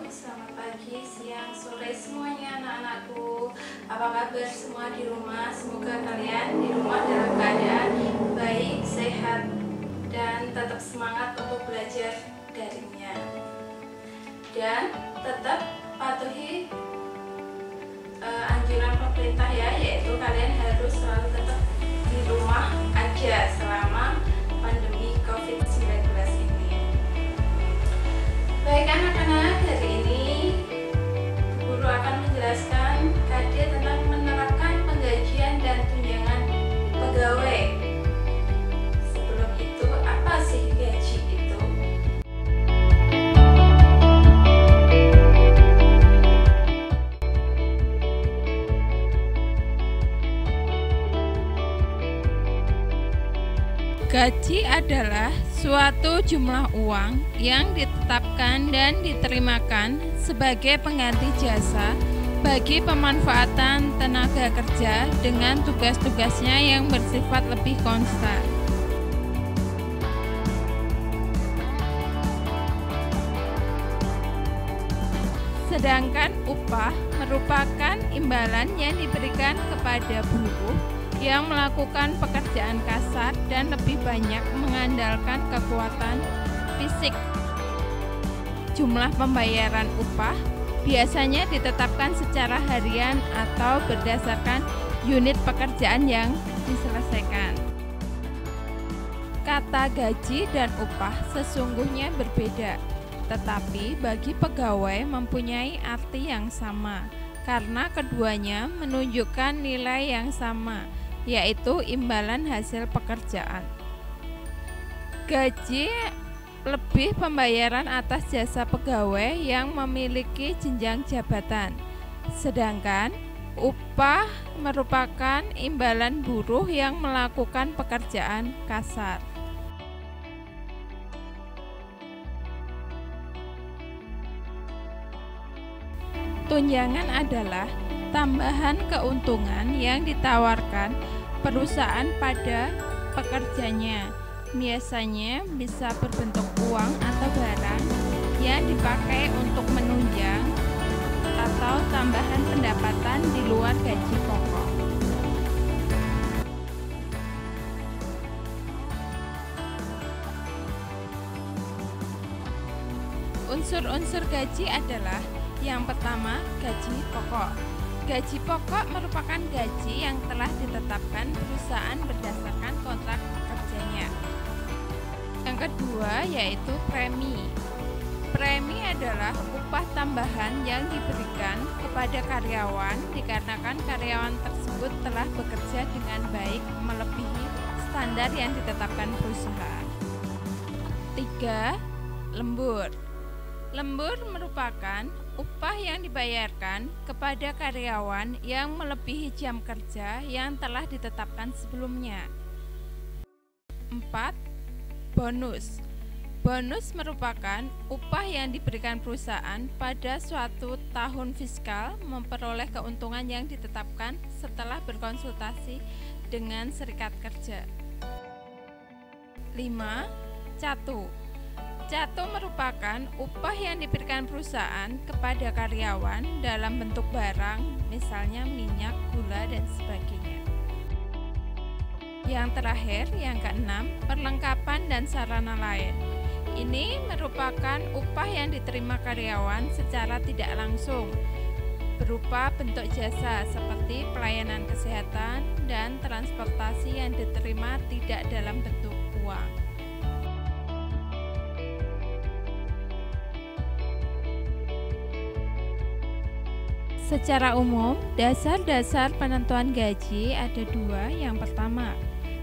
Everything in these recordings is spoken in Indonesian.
selamat pagi, siang, sore semuanya anak-anakku. Apa kabar semua di rumah? Semoga kalian di rumah dalam keadaan baik, sehat, dan tetap semangat untuk belajar daringnya. Dan tetap patuhi anjuran pemerintah ya, yaitu kalian harus selalu tetap di rumah aja selama pandemi COVID-19 ini. Baik anak-anak, hari ini guru akan menjelaskan tentang menerapkan penggajian dan tunjangan pegawai. Sebelum itu, apa sih gaji itu? Gaji adalah suatu jumlah uang yang ditetapkan dan diterimakan sebagai pengganti jasa bagi pemanfaatan tenaga kerja dengan tugas-tugasnya yang bersifat lebih konstan. Sedangkan upah merupakan imbalan yang diberikan kepada buruh yang melakukan pekerjaan kasar dan lebih banyak mengandalkan kekuatan fisik. Jumlah pembayaran upah biasanya ditetapkan secara harian atau berdasarkan unit pekerjaan yang diselesaikan. Kata gaji dan upah sesungguhnya berbeda, tetapi bagi pegawai mempunyai arti yang sama karena keduanya menunjukkan nilai yang sama, yaitu imbalan hasil pekerjaan. Gaji lebih pembayaran atas jasa pegawai yang memiliki jenjang jabatan, sedangkan upah merupakan imbalan buruh yang melakukan pekerjaan kasar. Tunjangan adalah tambahan keuntungan yang ditawarkan perusahaan pada pekerjanya, biasanya bisa berbentuk uang atau barang yang dipakai untuk menunjang atau tambahan pendapatan di luar gaji pokok. Unsur-unsur gaji adalah yang pertama, gaji pokok. Gaji pokok merupakan gaji yang telah ditetapkan perusahaan berdasarkan kontrak kerjanya. Yang kedua yaitu premi. Premi adalah upah tambahan yang diberikan kepada karyawan dikarenakan karyawan tersebut telah bekerja dengan baik melebihi standar yang ditetapkan perusahaan. 3. Lembur. Lembur merupakan upah yang dibayarkan kepada karyawan yang melebihi jam kerja yang telah ditetapkan sebelumnya. 4. Bonus. Bonus merupakan upah yang diberikan perusahaan pada suatu tahun fiskal memperoleh keuntungan yang ditetapkan setelah berkonsultasi dengan serikat kerja. 5. Catu. Catu merupakan upah yang diberikan perusahaan kepada karyawan dalam bentuk barang, misalnya minyak, gula, dan sebagainya. Yang terakhir, yang keenam, perlengkapan dan sarana lain. Ini merupakan upah yang diterima karyawan secara tidak langsung, berupa bentuk jasa seperti pelayanan kesehatan dan transportasi yang diterima tidak dalam bentuk uang. Secara umum, dasar-dasar penentuan gaji ada dua. Yang pertama,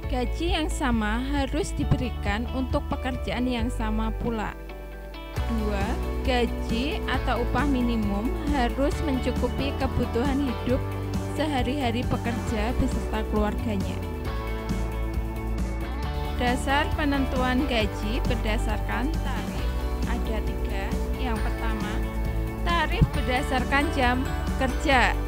gaji yang sama harus diberikan untuk pekerjaan yang sama pula. 2. Gaji atau upah minimum harus mencukupi kebutuhan hidup sehari-hari pekerja beserta keluarganya. Dasar penentuan gaji berdasarkan tarif ada 3. Yang pertama, tarif berdasarkan jam kerja.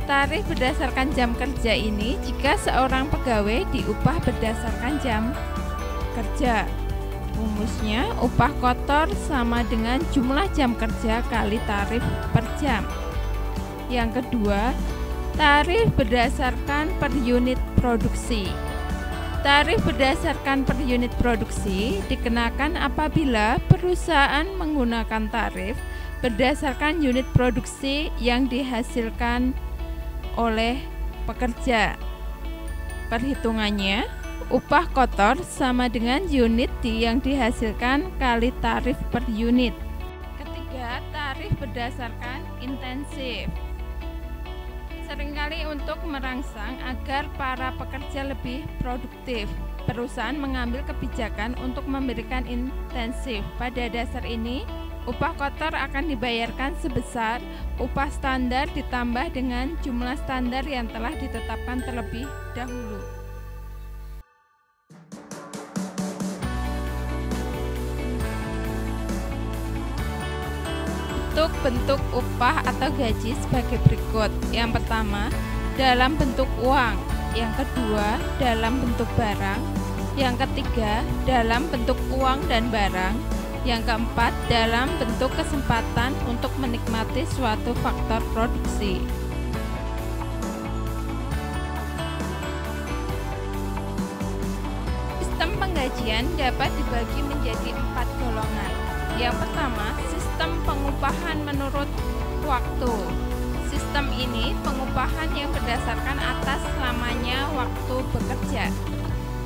Tarif berdasarkan jam kerja ini jika seorang pegawai diupah berdasarkan jam kerja. rumusnya upah kotor sama dengan jumlah jam kerja kali tarif per jam. Yang kedua, tarif berdasarkan per unit produksi. Tarif berdasarkan per unit produksi dikenakan apabila perusahaan menggunakan tarif berdasarkan unit produksi yang dihasilkan oleh pekerja. Perhitungannya, upah kotor sama dengan unit yang dihasilkan kali tarif per unit. Ketiga, tarif berdasarkan intensif. Seringkali untuk merangsang agar para pekerja lebih produktif, perusahaan mengambil kebijakan untuk memberikan intensif. Pada dasar ini, upah kotor akan dibayarkan sebesar upah standar ditambah dengan jumlah standar yang telah ditetapkan terlebih dahulu. Bentuk upah atau gaji sebagai berikut. Yang pertama, dalam bentuk uang. Yang kedua, dalam bentuk barang. Yang ketiga, dalam bentuk uang dan barang. Yang keempat, dalam bentuk kesempatan untuk menikmati suatu faktor produksi. Sistem penggajian dapat dibagi menjadi 4 golongan. Yang pertama, sistem pengupahan menurut waktu. Sistem ini pengupahan yang berdasarkan atas lamanya waktu bekerja.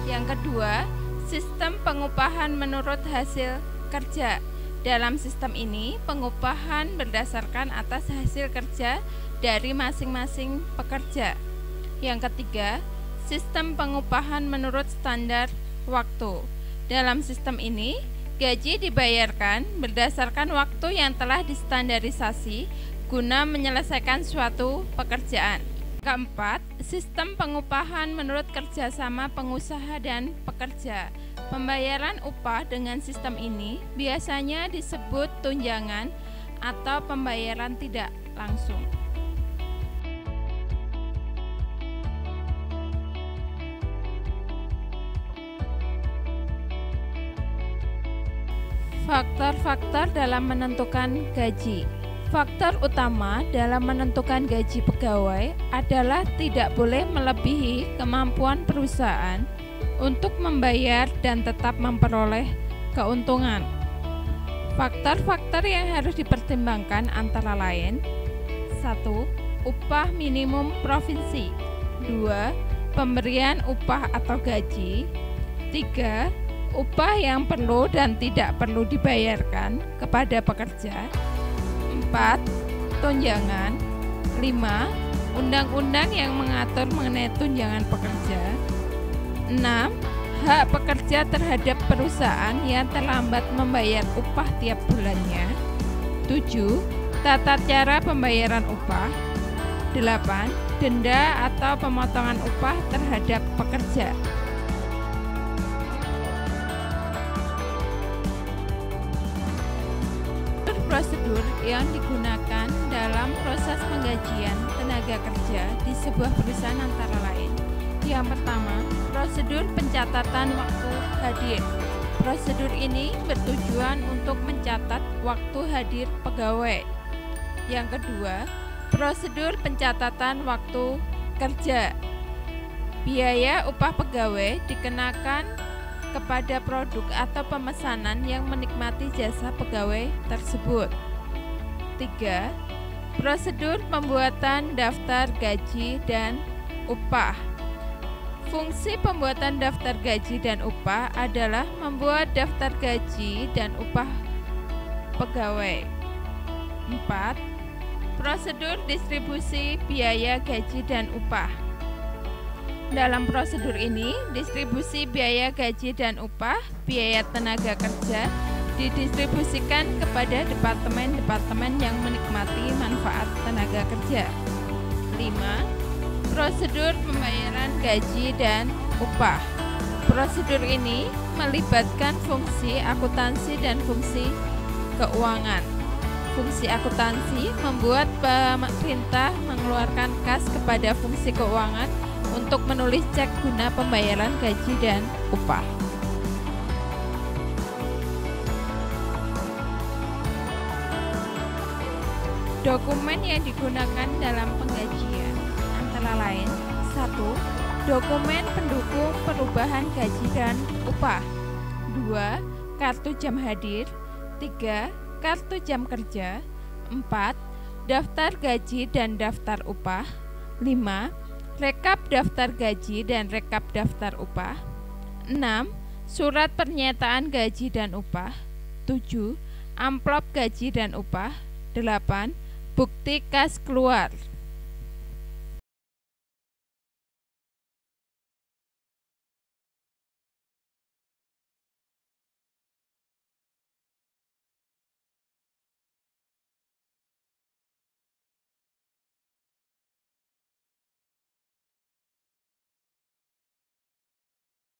Yang kedua, sistem pengupahan menurut hasil kerja. Dalam sistem ini, pengupahan berdasarkan atas hasil kerja dari masing-masing pekerja. Yang ketiga, sistem pengupahan menurut standar waktu. Dalam sistem ini, gaji dibayarkan berdasarkan waktu yang telah distandarisasi guna menyelesaikan suatu pekerjaan. Keempat, sistem pengupahan menurut kerjasama pengusaha dan pekerja. Pembayaran upah dengan sistem ini biasanya disebut tunjangan atau pembayaran tidak langsung. Faktor-faktor dalam menentukan gaji. Faktor utama dalam menentukan gaji pegawai adalah tidak boleh melebihi kemampuan perusahaan untuk membayar dan tetap memperoleh keuntungan. Faktor-faktor yang harus dipertimbangkan antara lain: 1. Upah minimum provinsi. 2. Pemberian upah atau gaji. 3. Upah yang perlu dan tidak perlu dibayarkan kepada pekerja. 4. Tunjangan. 5. Undang-undang yang mengatur mengenai tunjangan pekerja. 6. Hak pekerja terhadap perusahaan yang terlambat membayar upah tiap bulannya. 7. Tata cara pembayaran upah. 8. Denda atau pemotongan upah terhadap pekerja. Prosedur yang digunakan dalam proses penggajian tenaga kerja di sebuah perusahaan antara lain: yang pertama, prosedur pencatatan waktu hadir. Prosedur ini bertujuan untuk mencatat waktu hadir pegawai. Yang kedua, prosedur pencatatan waktu kerja. Biaya upah pegawai dikenakan kepada produk atau pemesanan yang menikmati jasa pegawai tersebut. 3. Prosedur pembuatan daftar gaji dan upah. Fungsi pembuatan daftar gaji dan upah adalah membuat daftar gaji dan upah pegawai. 4. Prosedur distribusi biaya gaji dan upah. Dalam prosedur ini, distribusi biaya gaji dan upah, biaya tenaga kerja, didistribusikan kepada departemen-departemen yang menikmati manfaat tenaga kerja. 5. Prosedur pembayaran gaji dan upah. Prosedur ini melibatkan fungsi akuntansi dan fungsi keuangan. Fungsi akuntansi membuat pemerintah mengeluarkan kas kepada fungsi keuangan untuk menulis cek guna pembayaran gaji dan upah. Dokumen yang digunakan dalam penggajian antara lain: 1. Dokumen pendukung perubahan gaji dan upah. 2. Kartu jam hadir. 3. Kartu jam kerja. 4. Daftar gaji dan daftar upah. 5. Rekap daftar gaji dan rekap daftar upah. 6. Surat pernyataan gaji dan upah. 7. Amplop gaji dan upah. 8. Bukti kas keluar.